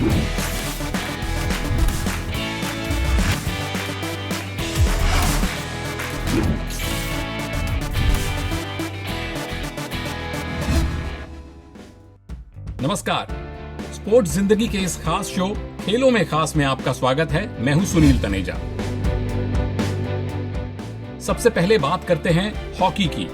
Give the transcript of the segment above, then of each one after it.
नमस्कार। स्पोर्ट्स जिंदगी के इस खास शो खेलों में खास में आपका स्वागत है। मैं हूं सुनील तनेजा। सबसे पहले बात करते हैं हॉकी की।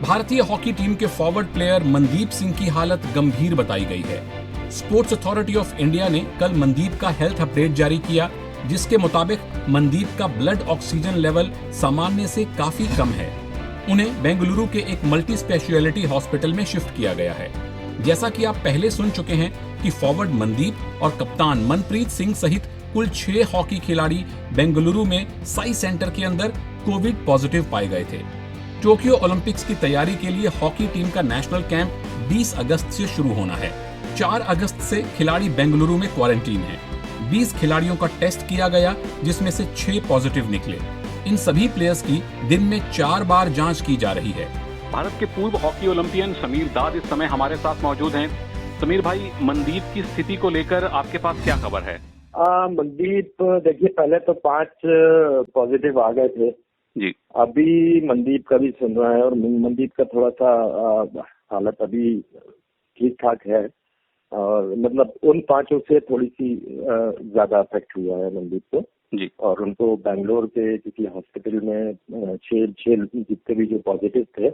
भारतीय हॉकी टीम के फॉरवर्ड प्लेयर मनदीप सिंह की हालत गंभीर बताई गई है। स्पोर्ट्स अथॉरिटी ऑफ इंडिया ने कल मनदीप का हेल्थ अपडेट जारी किया, जिसके मुताबिक मनदीप का ब्लड ऑक्सीजन लेवल सामान्य से काफी कम है। उन्हें बेंगलुरु के एक मल्टी स्पेशलिटी हॉस्पिटल में शिफ्ट किया गया है। जैसा कि आप पहले सुन चुके हैं कि फॉरवर्ड मनदीप और कप्तान मनप्रीत सिंह सहित कुल 6 हॉकी खिलाड़ी बेंगलुरु में साई सेंटर के अंदर कोविड पॉजिटिव पाए गए थे। टोक्यो ओलंपिक्स की तैयारी के लिए हॉकी टीम का नेशनल कैंप 20 अगस्त से शुरू होना है। 4 अगस्त से खिलाड़ी बेंगलुरु में क्वारंटीन हैं। 20 खिलाड़ियों का टेस्ट किया गया, जिसमें से 6 पॉजिटिव निकले। इन सभी प्लेयर्स की दिन में 4 बार जांच की जा रही है। भारत के पूर्व हॉकी ओलंपियन समीर दाद इस समय हमारे साथ मौजूद हैं। समीर भाई, मनदीप की स्थिति को लेकर आपके पास क्या खबर है? मनदीप, देखिए, पहले तो 5 पॉजिटिव आ गए थे जी। अभी मनदीप का भी सुन रहा है और मनदीप का थोड़ा सा हालत अभी ठीक ठाक है। और मतलब उन 5 से थोड़ी सी ज्यादा अफेक्ट हुआ है मनदीप को जी। और उनको बैंगलोर के किसी हॉस्पिटल में 6 जितने भी जो पॉजिटिव थे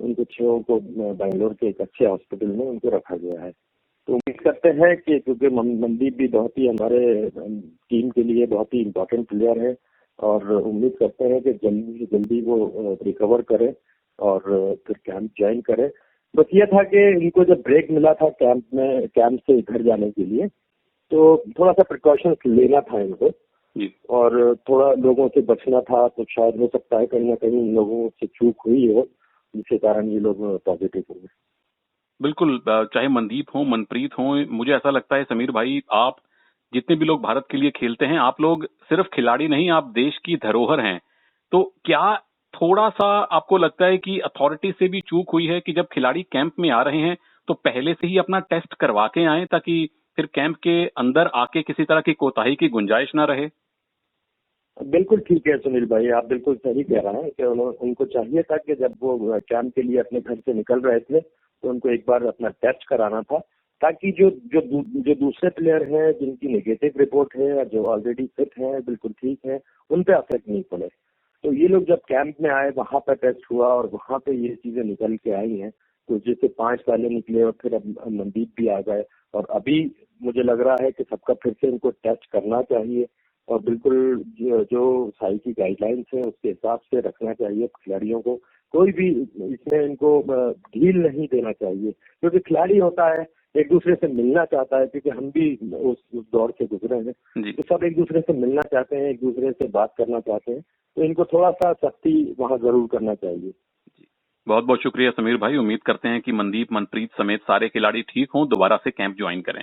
उनको 6 को बैंगलोर के एक अच्छे हॉस्पिटल में उनको रखा गया है। तो उम्मीद करते हैं कि क्योंकि मनदीप भी बहुत ही हमारे टीम के लिए बहुत ही इम्पोर्टेंट प्लेयर है और उम्मीद करते हैं कि जल्दी से जल्दी वो रिकवर करे और फिर कैंप ज्वाइन करे। बस ये था कि इनको जब ब्रेक मिला था कैंप से घर जाने के लिए, तो थोड़ा सा प्रिकॉशंस लेना था इनको और थोड़ा लोगों से बचना था। तो शायद हो सकता है कहीं ना कहीं लोगों से चूक हुई हो, जिसके कारण ये लोग पॉजिटिव हो गए। बिल्कुल, चाहे मनदीप हो, मनप्रीत हो, मुझे ऐसा लगता है समीर भाई, आप जितने भी लोग भारत के लिए खेलते हैं, आप लोग सिर्फ खिलाड़ी नहीं, आप देश की धरोहर हैं। तो क्या थोड़ा सा आपको लगता है कि अथॉरिटी से भी चूक हुई है कि जब खिलाड़ी कैंप में आ रहे हैं तो पहले से ही अपना टेस्ट करवा के आए, ताकि फिर कैंप के अंदर आके किसी तरह की कोताही की गुंजाइश ना रहे? बिल्कुल ठीक है सुनील भाई, आप बिल्कुल सही कह रहे हैं कि उनको चाहिए था कि जब वो कैंप के लिए अपने घर से निकल रहे थे तो उनको एक बार अपना टेस्ट कराना था, ताकि जो दूसरे प्लेयर हैं जिनकी नेगेटिव रिपोर्ट है या जो ऑलरेडी फिट हैं, बिल्कुल ठीक है, उन पे अफेक्ट नहीं पड़े। तो ये लोग जब कैंप में आए, वहां पर टेस्ट हुआ और वहां पे ये चीजें निकल के आई हैं। तो जैसे 5 पहले निकले और फिर अब मनदीप भी आ गए और अभी मुझे लग रहा है कि सबका फिर से इनको टेस्ट करना चाहिए और बिल्कुल जो साई की गाइडलाइंस है उसके हिसाब से रखना चाहिए खिलाड़ियों को। कोई भी इसमें इनको ढील नहीं देना चाहिए, क्योंकि खिलाड़ी होता है एक दूसरे से मिलना चाहता है, क्योंकि हम भी उस दौर से गुजरे हैं। तो सब एक दूसरे से मिलना चाहते हैं, एक दूसरे से बात करना चाहते हैं। तो इनको थोड़ा सा सख्ती वहाँ जरूर करना चाहिए। बहुत बहुत शुक्रिया समीर भाई। उम्मीद करते हैं कि मनदीप, मनप्रीत समेत सारे खिलाड़ी ठीक हों, दोबारा से कैंप ज्वाइन करें।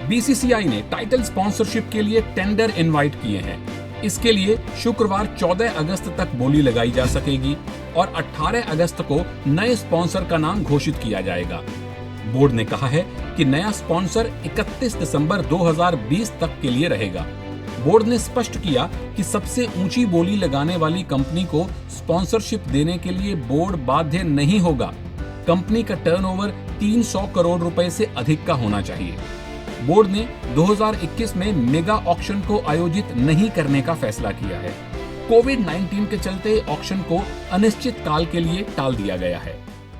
बीसीसीआई ने टाइटल स्पॉन्सरशिप के लिए टेंडर इनवाइट किए हैं। इसके लिए शुक्रवार 14 अगस्त तक बोली लगाई जा सकेगी और 18 अगस्त को नए स्पॉन्सर का नाम घोषित किया जाएगा। बोर्ड ने कहा है कि नया स्पॉन्सर 31 दिसंबर 2020 तक के लिए रहेगा। बोर्ड ने स्पष्ट किया कि सबसे ऊंची बोली लगाने वाली कंपनी को स्पॉन्सरशिप देने के लिए बोर्ड बाध्य नहीं होगा। कंपनी का टर्नओवर 300 करोड़ रुपए से अधिक का होना चाहिए। बोर्ड ने 2021 में मेगा ऑक्शन को आयोजित नहीं करने का फैसला किया है। कोविड-19 के चलते ऑक्शन को अनिश्चित काल के लिए टाल दिया गया है।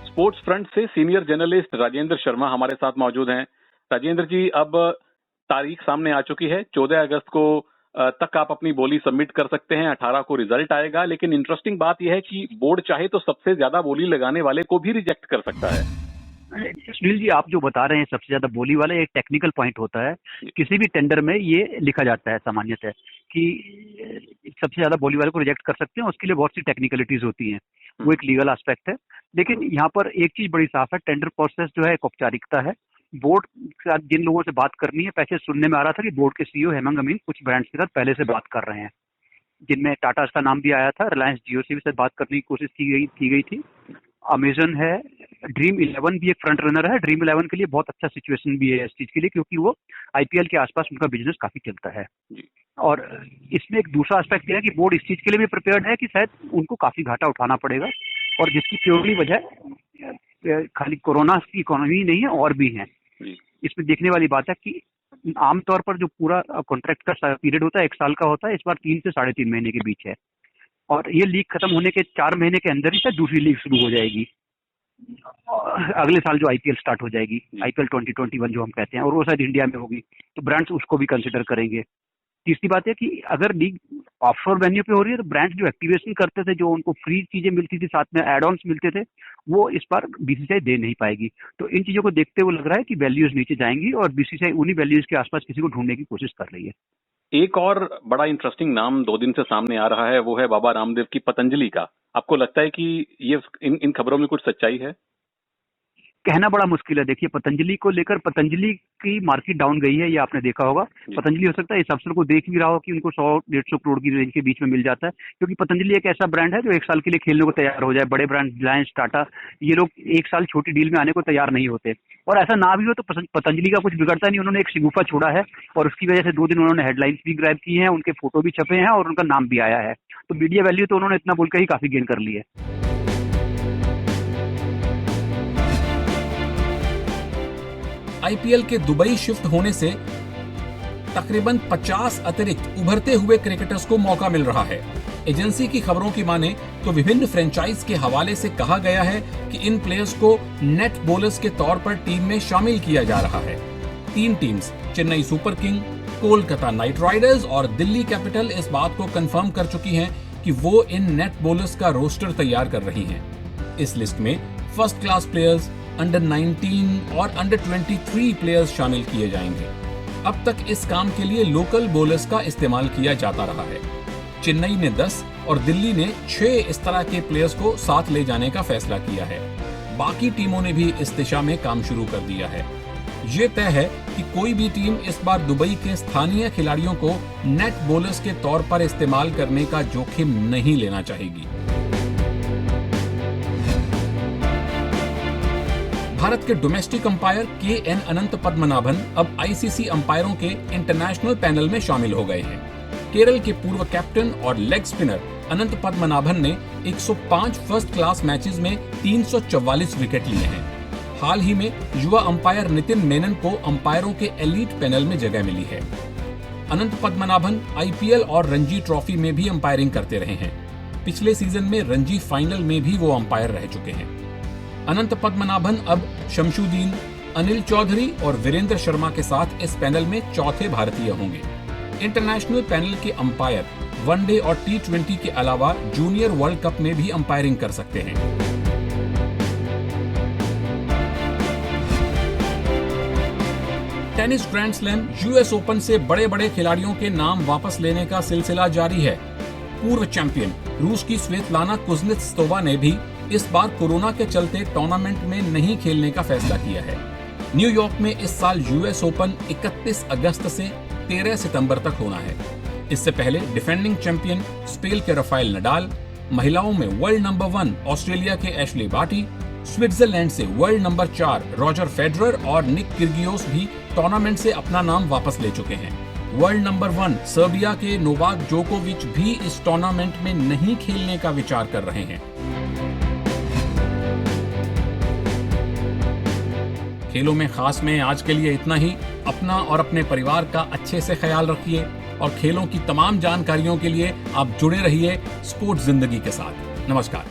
स्पोर्ट्स फ्रंट से सीनियर जर्नलिस्ट राजेंद्र शर्मा हमारे साथ मौजूद हैं। राजेंद्र जी, अब तारीख सामने आ चुकी है, 14 अगस्त को तक आप अपनी बोली सबमिट कर सकते हैं, 18 को रिजल्ट आएगा। लेकिन इंटरेस्टिंग बात यह है कि बोर्ड चाहे तो सबसे ज्यादा बोली लगाने वाले को भी रिजेक्ट कर सकता है। सुनील जी, आप जो बता रहे हैं सबसे ज्यादा बोली वाला, एक टेक्निकल पॉइंट होता है। किसी भी टेंडर में ये लिखा जाता है सामान्यतः कि सबसे ज्यादा बोली वाले को रिजेक्ट कर सकते हैं। उसके लिए बहुत सी टेक्निकलिटीज होती हैं, वो एक लीगल एस्पेक्ट है। लेकिन यहाँ पर एक चीज बड़ी साफ है, टेंडर प्रोसेस जो है एक औपचारिकता है। बोर्ड के साथ जिन लोगों से बात करनी है, पैसे सुनने में आ रहा था कि बोर्ड के सीईओ हेमंत अमीन कुछ ब्रांड्स के साथ पहले से बात कर रहे हैं, जिनमें टाटा का नाम भी आया था। रिलायंस जियो से भी बात करने की कोशिश की गई थी। अमेजन है, ड्रीम 11 भी एक फ्रंट रनर है। ड्रीम 11 के लिए बहुत अच्छा सिचुएशन भी है इस चीज के लिए, क्योंकि वो आईपीएल के आसपास उनका बिजनेस काफी चलता है। और इसमें एक दूसरा एस्पेक्ट यह है कि बोर्ड इस चीज के लिए भी प्रिपेयर्ड है कि शायद उनको काफी घाटा उठाना पड़ेगा, और जिसकी प्योरली वजह खाली कोरोना की इकोनॉमी नहीं है, और भी है। इसमें देखने वाली बात है कि आमतौर पर जो पूरा कॉन्ट्रैक्ट का पीरियड होता है 1 साल का होता है, इस बार 3 से 3.5 महीने के बीच है, और ये लीग खत्म होने के 4 महीने के अंदर ही शायद दूसरी लीग शुरू हो जाएगी अगले साल, जो आईपीएल स्टार्ट हो जाएगी, आईपीएल 2021 जो हम कहते हैं, और वो शायद इंडिया में होगी, तो ब्रांड्स उसको भी कंसिडर करेंगे। तीसरी बात है कि अगर लीग ऑफशोर वेन्यू पे हो रही है तो ब्रांड्स जो एक्टिवेशन करते थे, जो उनको फ्री चीजें मिलती थी, साथ में एड ऑन्स मिलते थे, वो इस बार बीसीसीआई दे नहीं पाएगी। तो इन चीजों को देखते हुए लग रहा है कि वैल्यूज नीचे जाएंगी, और बीसीसीआई उन्हीं वैल्यूज के आसपास किसी को ढूंढने की कोशिश कर रही है। एक और बड़ा इंटरेस्टिंग नाम 2 दिन से सामने आ रहा है, वो है बाबा रामदेव की पतंजलि का। आपको लगता है कि ये इन खबरों में कुछ सच्चाई है? कहना बड़ा मुश्किल है। देखिए, पतंजलि को लेकर पतंजलि की मार्केट डाउन गई है, ये आपने देखा होगा। पतंजलि हो सकता है इस अवसर को देख भी रहा हो कि उनको 100-150 करोड़ की रेंज के बीच में मिल जाता है, क्योंकि पतंजलि एक ऐसा ब्रांड है जो 1 साल के लिए खेलने को तैयार हो जाए। बड़े ब्रांड रिलायंस, टाटा, ये लोग 1 साल छोटी डील में आने को तैयार नहीं होते, और ऐसा ना भी हो तो पतंजलि का कुछ बिगड़ता नहीं। उन्होंने एक शिगुफा छोड़ा है, और उसकी वजह से 2 दिन उन्होंने हेडलाइंस भी ग्रैब की हैं, उनके फोटो भी छपे हैं, और उनका नाम भी आया है। तो मीडिया वैल्यू तो उन्होंने इतना बोलकर ही काफी गेन कर ली है। आईपीएल के दुबई शिफ्ट होने से तकरीबन 50 अतिरिक्त उभरते हुए क्रिकेटर्स को मौका मिल रहा है। एजेंसी की खबरों की माने तो विभिन्न फ्रेंचाइज के हवाले से कहा गया है कि इन प्लेयर्स को नेट बॉलर्स के तौर पर टीम में शामिल किया जा रहा है। 3 teams Chennai super king, Kolkata night Riders और दिल्ली कैपिटल इस बात को कंफर्म कर चुकी हैं कि वो इन नेट बॉलर्स का रोस्टर तैयार कर रही हैं। इस लिस्ट में फर्स्ट क्लास प्लेयर्स, अंडर 19 और अंडर 23 प्लेयर्स शामिल किए जाएंगे। अब तक इस काम के लिए लोकल बॉलर्स का इस्तेमाल किया जाता रहा है। चेन्नई ने 10 और दिल्ली ने 6 इस तरह के प्लेयर्स को साथ ले जाने का फैसला किया है। बाकी टीमों ने भी इस दिशा में काम शुरू कर दिया है। ये तय है कि कोई भी टीम इस बार दुबई के स्थानीय खिलाड़ियों को नेट बॉलर्स के तौर पर इस्तेमाल करने का जोखिम नहीं लेना चाहेगी। भारत के डोमेस्टिक अंपायर KN अनंत पद्मनाभन अब आईसीसी अंपायरों के इंटरनेशनल पैनल में शामिल हो गए हैं। केरल के पूर्व कैप्टन और लेग स्पिनर अनंत पद्मनाभन ने 105 फर्स्ट क्लास मैचेस में 344 विकेट लिए हैं। हाल ही में युवा अंपायर नितिन मेनन को अंपायरों के एलीट पैनल में जगह मिली है। अनंत पद्मनाभन आईपीएल और रणजी ट्रॉफी में भी अंपायरिंग करते रहे हैं। पिछले सीजन में रणजी फाइनल में भी वो अंपायर रह चुके हैं। अनंत पद्मनाभन अब शमशुद्दीन, अनिल चौधरी और वीरेंद्र शर्मा के साथ इस पैनल में चौथे भारतीय होंगे। इंटरनेशनल पैनल के अंपायर वनडे और T20 के अलावा जूनियर वर्ल्ड कप में भी अंपायरिंग कर सकते हैं। Tennis grand slam US open से बड़े बड़े खिलाड़ियों के नाम वापस लेने का सिलसिला जारी है। पूर्व चैंपियन रूस की स्वेतलाना कुज़नेत्सोवा ने भी इस बार कोरोना के चलते टूर्नामेंट में नहीं खेलने का फैसला किया है। न्यूयॉर्क में इस साल यूएस ओपन 31 अगस्त से 13 सितंबर तक होना है। इससे पहले डिफेंडिंग चैंपियन स्पेन के राफेल नडाल, महिलाओं में वर्ल्ड नंबर 1 ऑस्ट्रेलिया के एशली बार्टी, स्विट्जरलैंड से वर्ल्ड नंबर 4 रॉजर फेडरर और निक किर्गियोस भी टूर्नामेंट से अपना नाम वापस ले चुके हैं। वर्ल्ड नंबर 1 सर्बिया के नोवाक जोकोविच भी इस टूर्नामेंट में नहीं खेलने का विचार कर रहे हैं। खेलों में खास में आज के लिए इतना ही। अपना और अपने परिवार का अच्छे से ख्याल रखिए, और खेलों की तमाम जानकारियों के लिए आप जुड़े रहिए स्पोर्ट्स जिंदगी के साथ। नमस्कार।